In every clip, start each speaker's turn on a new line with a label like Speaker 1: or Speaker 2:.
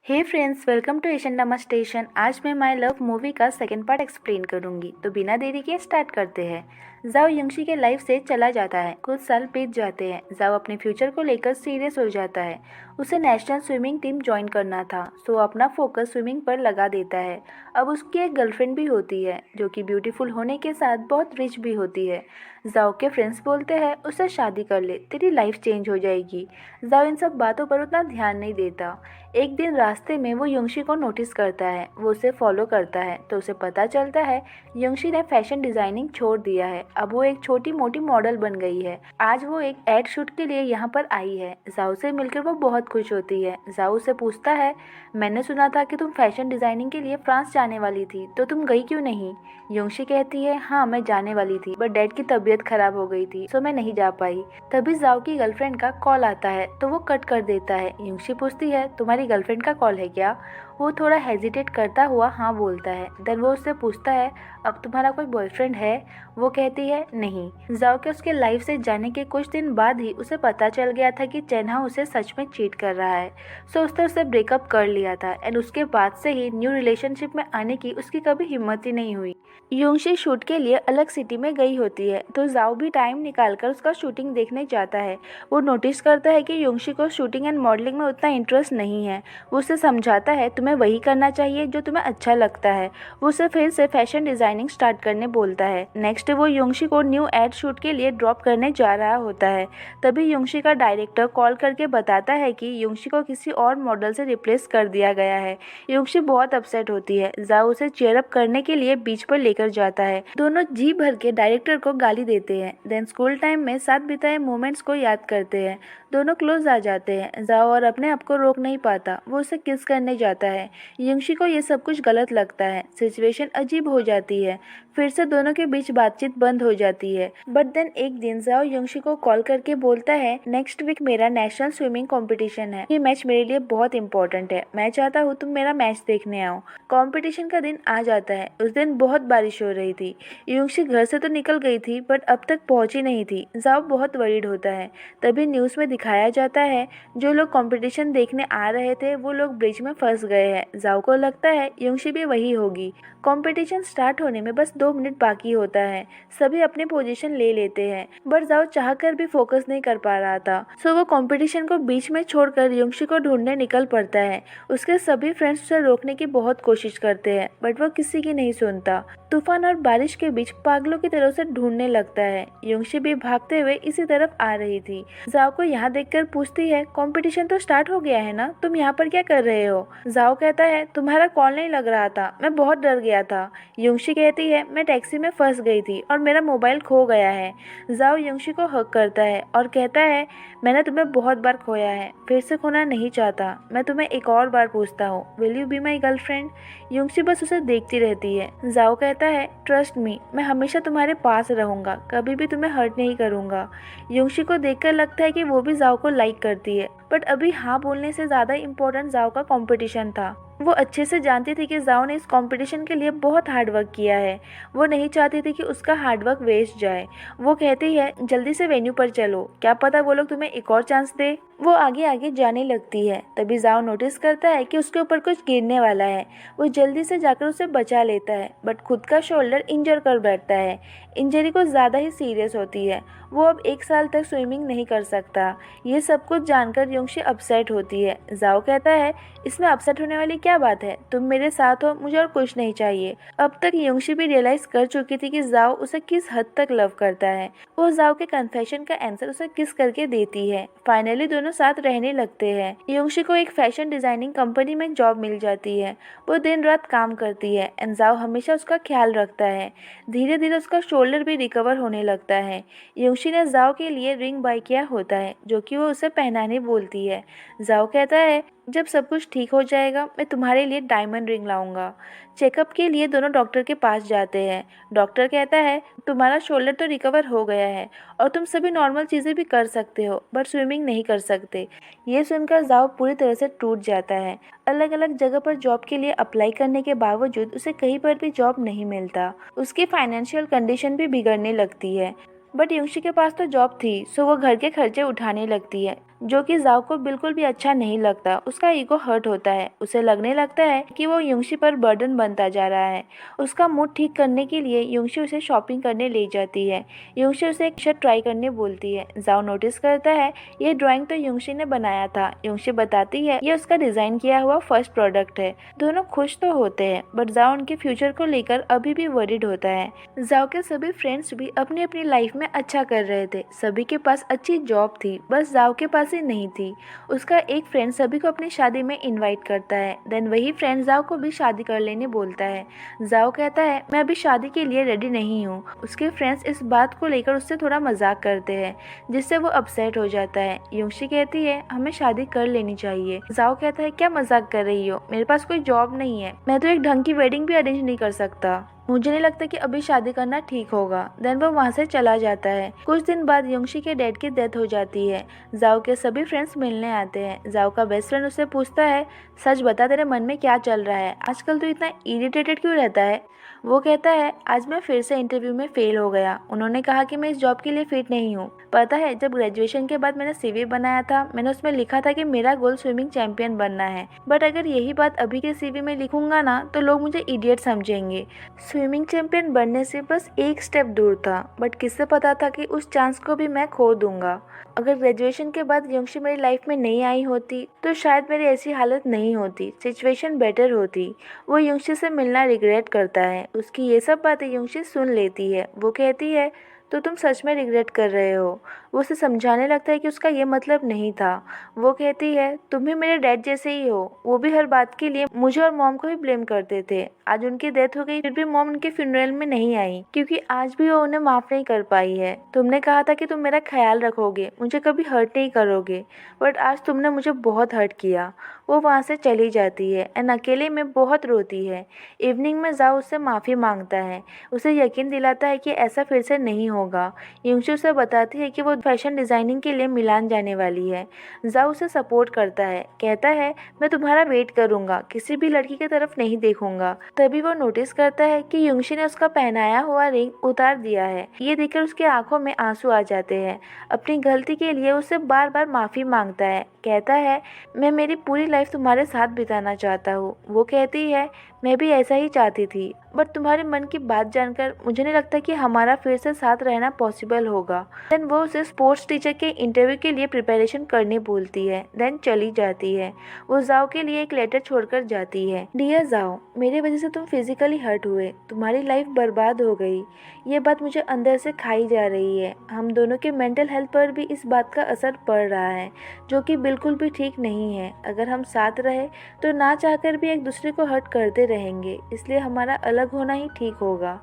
Speaker 1: Hey friends, welcome to Asian drama station. आज मैं my love movie का second part explain करूंगी, तो बिना देरी के स्टार्ट करते हैं। जाओ यंगशी के लाइफ से चला जाता है। कुछ साल बीत जाते हैं। जाओ अपने फ्यूचर को लेकर सीरियस हो जाता है। उसे नेशनल स्विमिंग टीम ज्वाइन करना था, सो अपना फोकस स्विमिंग पर लगा देता है। अब उसकी एक गर्लफ्रेंड भी होती है, जो कि ब्यूटीफुल होने के साथ बहुत रिच भी होती है। जाओ के फ्रेंड्स बोलते हैं उससे शादी कर ले, तेरी लाइफ चेंज हो जाएगी। जाओ इन सब बातों पर उतना ध्यान नहीं देता। एक दिन रास्ते में वो यंगशी को नोटिस करता है। वो उसे फॉलो करता है तो उसे पता चलता है यंगशी ने फैशन डिजाइनिंग छोड़ दिया है। अब वो एक छोटी मोटी मॉडल बन गई है। आज वो एक एड शूट के लिए यहाँ पर आई है। जाओ से मिलकर वो बहुत खुश होती है। जाओ उसे पूछता है, मैंने सुना था कि तुम फैशन डिजाइनिंग के लिए फ्रांस जाने वाली थी, तो तुम गई क्यों नहीं? यंगशी कहती है, हाँ मैं जाने वाली थी, बट डैड की तबीयत खराब हो गई थी, सो मैं नहीं जा पाई। तभी जाओ की गर्लफ्रेंड का कॉल आता है तो वो कट कर देता है। यंगशी पूछती है, तुम्हारी गर्लफ्रेंड का कॉल है क्या? वो थोड़ा हेजिटेट करता हुआ हाँ बोलता है। देन वो उससे पूछता है, अब तुम्हारा कोई बॉयफ्रेंड है? वो कहती है नहीं। जाओ के उसके लाइफ से जाने के कुछ दिन बाद ही उसे पता चल गया था कि चेन्हा उसे सच में चीट कर रहा है। सो उसने उससे ब्रेकअप कर लिया था एंड उसके बाद से ही न्यू रिलेशनशिप में आने की उसकी कभी हिम्मत ही नहीं हुई। यंगशी शूट के लिए अलग सिटी में गई होती है, तो जाओ भी टाइम निकालकर उसका शूटिंग देखने जाता है। वो नोटिस करता है कि यंगशी को शूटिंग एंड मॉडलिंग में उतना इंटरेस्ट नहीं है। वो उसे समझाता है तुम्हें वही करना चाहिए जो तुम्हें अच्छा लगता है। वो उसे फिर से फैशन डिजाइनिंग स्टार्ट करने बोलता है। नेक्स्ट वो यंगशी को न्यू एड शूट के लिए ड्रॉप करने जा रहा होता है। तभी यंगशी का डायरेक्टर कॉल करके बताता है कि यंगशी को किसी और मॉडल से रिप्लेस कर दिया गया है। यंगशी बहुत अपसेट होती है। जाओ उसे चीयर अप करने के लिए बीच पर लेकर जाता है। दोनों जी भर के डायरेक्टर को गाली देते हैं। देन स्कूल टाइम में साथ बिताए मोमेंट्स को याद करते हैं। दोनों क्लोज आ जाते हैं। जाओ और अपने आप को रोक नहीं पाता। वो उसे किस करने जाता है। यंगशी को ये सब कुछ गलत लगता है। सिचुएशन अजीब हो जाती है। फिर से दोनों के बीच बातचीत बंद हो जाती है। बट देन एक दिन जाओ यंगशी को कॉल करके बोलता है, नेक्स्ट वीक मेरा नेशनल स्विमिंग कंपटीशन है। ये मैच मेरे लिए बहुत इंपॉर्टेंट है। मैं चाहता हूँ तुम मेरा मैच देखने आओ। कंपटीशन का दिन आ जाता है। उस दिन बहुत बारिश हो रही थी। यंगशी घर से तो निकल गई थी बट अब तक पहुंची नहीं थी। जाओ बहुत वरीड होता है। तभी न्यूज़ में दिखाया जाता है जो लोग कंपटीशन देखने आ रहे थे वो लोग ब्रिज में फंस गए हैं। जाओ को लगता है यंगशी भी वही होगी। कंपटीशन स्टार्ट होने में बस 2 मिनट बाकी होता है। सभी अपने पोजीशन ले लेते हैं बट जाओ चाहकर भी फोकस नहीं कर पा रहा था। सो वो कंपटीशन को बीच में छोड़कर यंगशी को ढूंढने निकल पड़ता है। उसके सभी फ्रेंड्स उसे रोकने की बहुत कोशिश करते हैं बट वो किसी की नहीं सुनता। तूफान और बारिश के बीच पागलों की तरह उसे ढूंढने लगता है। यंगशी भी भागते हुए इसी तरफ आ रही थी। जाओ को यहाँ देखकर पूछती है, कंपटीशन तो स्टार्ट हो गया है ना, तुम यहाँ पर क्या कर रहे हो? जाओ कहता है, तुम्हारा कॉल नहीं लग रहा था, मैं बहुत डर गया था। यंगशी कहती है, मैं टैक्सी में फंस गई थी और मेरा मोबाइल खो गया है। जाओ यंगशी को हक करता है और कहता है, मैंने तुम्हें बहुत बार खोया है, फिर से खोना नहीं चाहता। मैं तुम्हें एक और बार पूछता हूँ, will you be my girlfriend? यंगशी बस उसे देखती रहती है। जाओ कहता है, ट्रस्ट मी, मैं हमेशा तुम्हारे पास रहूंगा, कभी भी तुम्हें हर्ट नहीं करूंगा। यंगशी को देखकर लगता है कि वो भी जाओ को लाइक करती है बट अभी हाँ बोलने से ज़्यादा इम्पोर्टेंट जाओ का कंपटीशन था। वो अच्छे से जानती थी कि जाओ ने इस कंपटीशन के लिए बहुत हार्डवर्क किया है। वो नहीं चाहती थी कि उसका हार्डवर्क वेस्ट जाए। वो कहती है, जल्दी से वेन्यू पर चलो, क्या पता वो लोग तुम्हें एक और चांस दे। वो आगे आगे जाने लगती है। तभी जाओ नोटिस करता है कि उसके ऊपर कुछ गिरने वाला है। वो जल्दी से जाकर उसे बचा लेता है बट खुद का शोल्डर इंजर कर बैठता है। इंजरी को ज़्यादा ही सीरियस होती है। वो अब 1 साल तक स्विमिंग नहीं कर सकता। ये सब कुछ जानकर यंगशी अपसेट होती है। जाओ कहता है, इसमें अपसेट होने वाली क्या बात है, तुम मेरे साथ हो, मुझे और कुछ नहीं चाहिए। अब तक यंगशी भी रियलाइज कर चुकी थी कि जाओ उसे किस हद तक लव करता है। वो जाओ के कन्फेशन का आंसर उसे किस करके देती है। फाइनली दोनों साथ रहने लगते हैं। यंगशी को एक फैशन डिजाइनिंग कंपनी में जॉब मिल जाती है। वो दिन रात काम करती है एंड जाओ हमेशा उसका ख्याल रखता है। धीरे धीरे उसका शोल्डर भी रिकवर होने लगता है। यंगशी ने जाओ के लिए रिंग बाय किया होता है जो कि वो उसे पहनाने बोलती है। जाओ कहता है, जब सब कुछ ठीक हो जाएगा मैं तुम्हारे लिए डायमंड रिंग लाऊंगा। चेकअप के लिए दोनों डॉक्टर के पास जाते हैं। डॉक्टर कहता है, तुम्हारा शोल्डर तो रिकवर हो गया है और तुम सभी नॉर्मल चीज़ें भी कर सकते हो बट स्विमिंग नहीं कर सकते। ये सुनकर जाओ पूरी तरह से टूट जाता है। अलग अलग जगह पर जॉब के लिए अप्लाई करने के बावजूद उसे कहीं पर भी जॉब नहीं मिलता। उसकी फाइनेंशियल कंडीशन भी बिगड़ने लगती है बट यंगशी के पास तो जॉब थी, सो वो घर के खर्चे उठाने लगती है। जो कि जाओ को बिल्कुल भी अच्छा नहीं लगता। उसका ईगो हर्ट होता है। उसे लगने लगता है कि वो युंगशी पर बर्डन बनता जा रहा है। उसका मूड ठीक करने के लिए युंगशी उसे शॉपिंग करने ले जाती है। युंगशी उसे एक शर्ट ट्राई करने बोलती है। जाओ नोटिस करता है ये ड्राइंग तो युंगशी ने बनाया था। युंगशी बताती है ये उसका डिजाइन किया हुआ फर्स्ट प्रोडक्ट है। दोनों खुश तो होते हैं बट जाओ उनके फ्यूचर को लेकर अभी भी वरीड होता है। जाओ के सभी फ्रेंड्स भी अपनी अपनी लाइफ में अच्छा कर रहे थे। सभी के पास अच्छी जॉब थी, बस जाओ के पास ही नहीं थी। उसका एक फ्रेंड सभी को अपनी शादी में इनवाइट करता है। देन वही फ्रेंड जाओ को भी शादी कर लेने बोलता है। जाओ कहता है मैं अभी शादी के लिए रेडी नहीं हूँ। उसके फ्रेंड्स इस बात को लेकर उससे थोड़ा मजाक करते हैं जिससे वो अपसेट हो जाता है। युंगशी कहती है हमें शादी कर लेनी चाहिए। जाओ कहता है क्या मजाक कर रही हो, मेरे पास कोई जॉब नहीं है, मैं तो एक ढंग की वेडिंग भी अरेंज नहीं कर सकता, मुझे नहीं लगता कि अभी शादी करना ठीक होगा। देन वो वहाँ से चला जाता है। कुछ दिन बाद युंगशी के डैड की डेथ हो जाती है। जाओ के सभी फ्रेंड्स मिलने आते हैं। जाओ का बेस्ट फ्रेंड उससे पूछता है सच बता तेरे मन में क्या चल रहा है, आजकल तू इतना इरिटेटेड क्यों रहता है। वो कहता है आज मैं फिर से इंटरव्यू में फेल हो गया। उन्होंने कहा कि मैं इस जॉब के लिए फिट नहीं हूँ। पता है जब ग्रेजुएशन के बाद मैंने सीवी बनाया था मैंने उसमें लिखा था कि मेरा गोल स्विमिंग चैंपियन बनना है, बट अगर यही बात अभी के सीवी में लिखूंगा ना तो लोग मुझे इडियट समझेंगे। स्विमिंग चैंपियन बनने से बस एक स्टेप दूर था, बट किससे पता था कि उस चांस को भी मैं खो दूंगा। अगर ग्रेजुएशन के बाद युंगशी मेरी लाइफ में नहीं आई होती तो शायद मेरी ऐसी हालत नहीं होती, सिचुएशन बेटर होती। वो युंगशी से मिलना रिग्रेट करता है। उसकी ये सब बातें युंगशी सुन लेती है। वो कहती है तो तुम सच में रिग्रेट कर रहे हो। वो उसे समझाने लगता है कि उसका ये मतलब नहीं था। वो कहती है तुम भी मेरे डैड जैसे ही हो, वो भी हर बात के लिए मुझे और मॉम को ही ब्लेम करते थे। आज उनकी डेथ हो गई फिर भी मॉम उनके फ्यूनरल में नहीं आई क्योंकि आज भी वो उन्हें माफ नहीं कर पाई है। तुमने कहा था कि तुम मेरा ख्याल रखोगे, मुझे कभी हर्ट नहीं करोगे, बट आज तुमने मुझे बहुत हर्ट किया। वो वहाँ से चली जाती है एंड अकेले में बहुत रोती है। इवनिंग में जाओ उससे माफ़ी मांगता है। उसे यकीन दिलाता है कि ऐसा फिर से नहीं होगा। युंगशी उसे बताती है कि वो फैशन डिज़ाइनिंग के लिए मिलान जाने वाली है। जाओ उसे सपोर्ट करता है, कहता है मैं तुम्हारा वेट करूंगा, किसी भी लड़की की तरफ नहीं देखूंगा। तभी वो नोटिस करता है कि युंगशी ने उसका पहनाया हुआ रिंग उतार दिया है। ये देखकर उसकी आंखों में आंसू आ जाते हैं। अपनी गलती के लिए उसे बार बार माफ़ी मांगता है। कहता है मैं मेरी पूरी लाइफ तुम्हारे साथ बिताना चाहता हूँ। वो कहती है मैं भी ऐसा ही चाहती थी, बट तुम्हारे मन की बात जानकर मुझे नहीं लगता कि हमारा फिर से साथ रहना पॉसिबल होगा। देन वो उसे स्पोर्ट्स टीचर के इंटरव्यू के लिए प्रिपरेशन करने बोलती है। देन चली जाती है। वो जाओ के लिए एक लेटर छोड़कर जाती है। डियर जाओ, मेरी वजह से तुम फिजिकली हर्ट हुए, तुम्हारी लाइफ बर्बाद हो गई। ये बात मुझे अंदर से खाई जा रही है। हम दोनों के मेंटल हेल्थ पर भी इस बात का असर पड़ रहा है जो कि बिल्कुल भी ठीक नहीं है। अगर हम साथ रहे तो ना चाहकर भी एक दूसरे को हर्ट करते रहेंगे, इसलिए हमारा अलग होना ही ठीक होगा।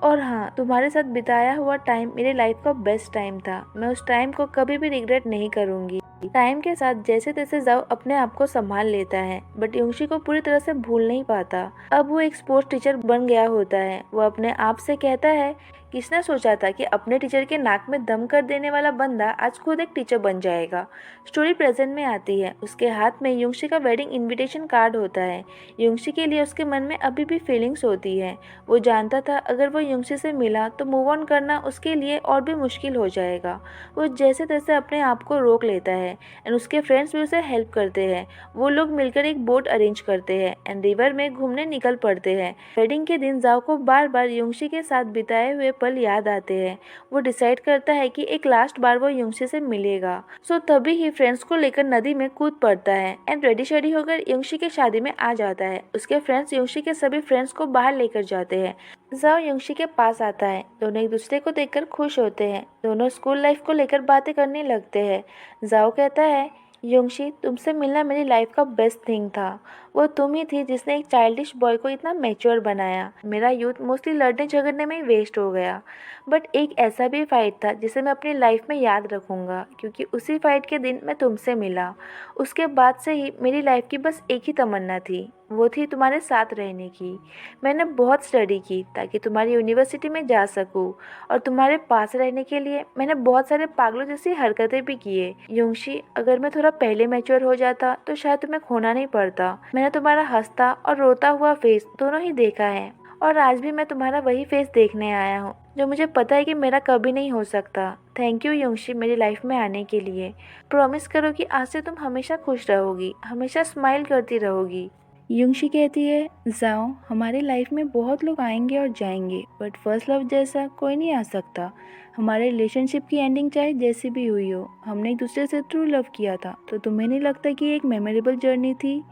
Speaker 1: और हाँ, तुम्हारे साथ बिताया हुआ टाइम मेरी लाइफ का बेस्ट टाइम था। मैं उस टाइम को कभी भी रिग्रेट नहीं करूँगी। टाइम के साथ जैसे तैसे जाओ अपने आप को संभाल लेता है, बट युंगशी को पूरी तरह से भूल नहीं पाता। अब वो एक स्पोर्ट्स टीचर बन गया होता है। वो अपने आप से कहता है किसने सोचा था कि अपने टीचर के नाक में दम कर देने वाला बंदा आज खुद एक टीचर बन जाएगा। स्टोरी प्रेजेंट में आती है। उसके हाथ में युंगशी का वेडिंग इनविटेशन कार्ड होता है। युंगशी के लिए उसके मन में अभी भी फीलिंग्स होती है। वो जानता था अगर वो युंगशी से मिला तो मूव ऑन करना उसके लिए और भी मुश्किल हो जाएगा। वो जैसे तैसे अपने आप को रोक लेता है एंड उसके फ्रेंड्स भी उसे हेल्प करते हैं। वो लोग मिलकर एक बोट अरेंज करते हैं एंड रिवर में घूमने निकल पड़ते हैं। वेडिंग के दिन जाओ को बार बार युंगशी के साथ बिताए हुए पल याद आते हैं। वो डिसाइड करता है कि एक लास्ट बार वो युंगशी से मिलेगा। सो तभी ही फ्रेंड्स को लेकर नदी में कूद पड़ता है एंड रेडी शेडी होकर युंगशी के शादी में आ जाता है। उसके फ्रेंड्स युंगशी के सभी फ्रेंड्स को बाहर लेकर जाते हैं। जाओ युंगशी के पास आता है। दोनों एक दूसरे को देखकर खुश होते हैं। दोनों स्कूल लाइफ को लेकर बातें करने लगते हैं। जाओ कहता है युंगशी तुमसे मिलना मेरी लाइफ का बेस्ट थिंग था। वो तुम ही थी जिसने एक चाइल्डिश बॉय को इतना मैच्योर बनाया। मेरा यूथ मोस्टली लड़ने झगड़ने में ही वेस्ट हो गया, बट एक ऐसा भी फाइट था जिसे मैं अपनी लाइफ में याद रखूंगा क्योंकि उसी फाइट के दिन मैं तुमसे मिला। उसके बाद से ही मेरी लाइफ की बस एक ही तमन्ना थी, वो थी तुम्हारे साथ रहने की। मैंने बहुत स्टडी की ताकि तुम्हारी यूनिवर्सिटी में जा सकूं और तुम्हारे पास रहने के लिए मैंने बहुत सारे पागलों जैसी हरकतें भी किए। युंगशी अगर मैं थोड़ा पहले मैच्योर हो जाता तो शायद तुम्हें खोना नहीं पड़ता। मैंने तुम्हारा हंसता और रोता हुआ फेस दोनों ही देखा है और आज भी मैं तुम्हारा वही फेस देखने आया हूँ जो मुझे पता है कि मेरा कभी नहीं हो सकता। थैंक यू युंशी मेरी लाइफ में आने के लिए। प्रॉमिस करो कि आज से तुम हमेशा खुश रहोगी, हमेशा स्माइल करती रहोगी। युंशी कहती है, जाओ, हमारे लाइफ में बहुत लोग आएंगे और जाएंगे, बट फर्स्ट लव जैसा कोई नहीं आ सकता। हमारे रिलेशनशिप की एंडिंग चाहे जैसी भी हुई हो, हमने एक दूसरे से ट्रू लव किया था, तो तुम्हें नहीं लगता कि ये एक मेमोरेबल जर्नी थी?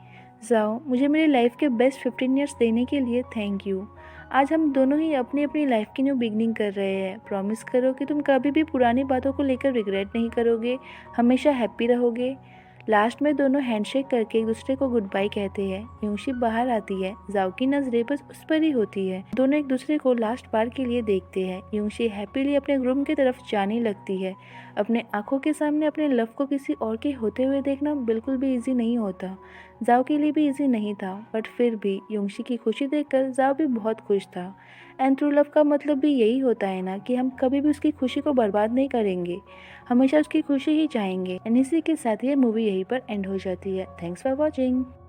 Speaker 1: जाओ, मुझे मेरी लाइफ के बेस्ट 15 ईयर्स देने के लिए थैंक यू। आज हम दोनों ही अपनी अपनी लाइफ की न्यू बिगनिंग कर रहे हैं। प्रॉमिस करो कि तुम कभी भी पुरानी बातों को लेकर रिग्रेट नहीं करोगे, हमेशा हैप्पी रहोगे। लास्ट में दोनों हैंडशेक करके एक दूसरे को गुड बाय कहते हैं। युंशी बाहर आती है, जाओ की नजरें बस उस पर ही होती है। दोनों एक दूसरे को लास्ट बार के लिए देखते हैं। युंशी हैप्पीली अपने रूम की तरफ जाने लगती है। अपने आंखों के सामने अपने लव को किसी और के होते हुए देखना बिल्कुल भी इजी नहीं होता। जाओ के लिए भी इजी नहीं था, बट फिर भी युंशी की खुशी देखकर जाओ भी बहुत खुश था। एंड ट्रू लव का मतलब भी यही होता है ना, कि हम कभी भी उसकी खुशी को बर्बाद नहीं करेंगे, हमेशा उसकी खुशी ही चाहेंगे। एंड इसी के साथ ये मूवी यहीं पर एंड हो जाती है। Thanks for watching.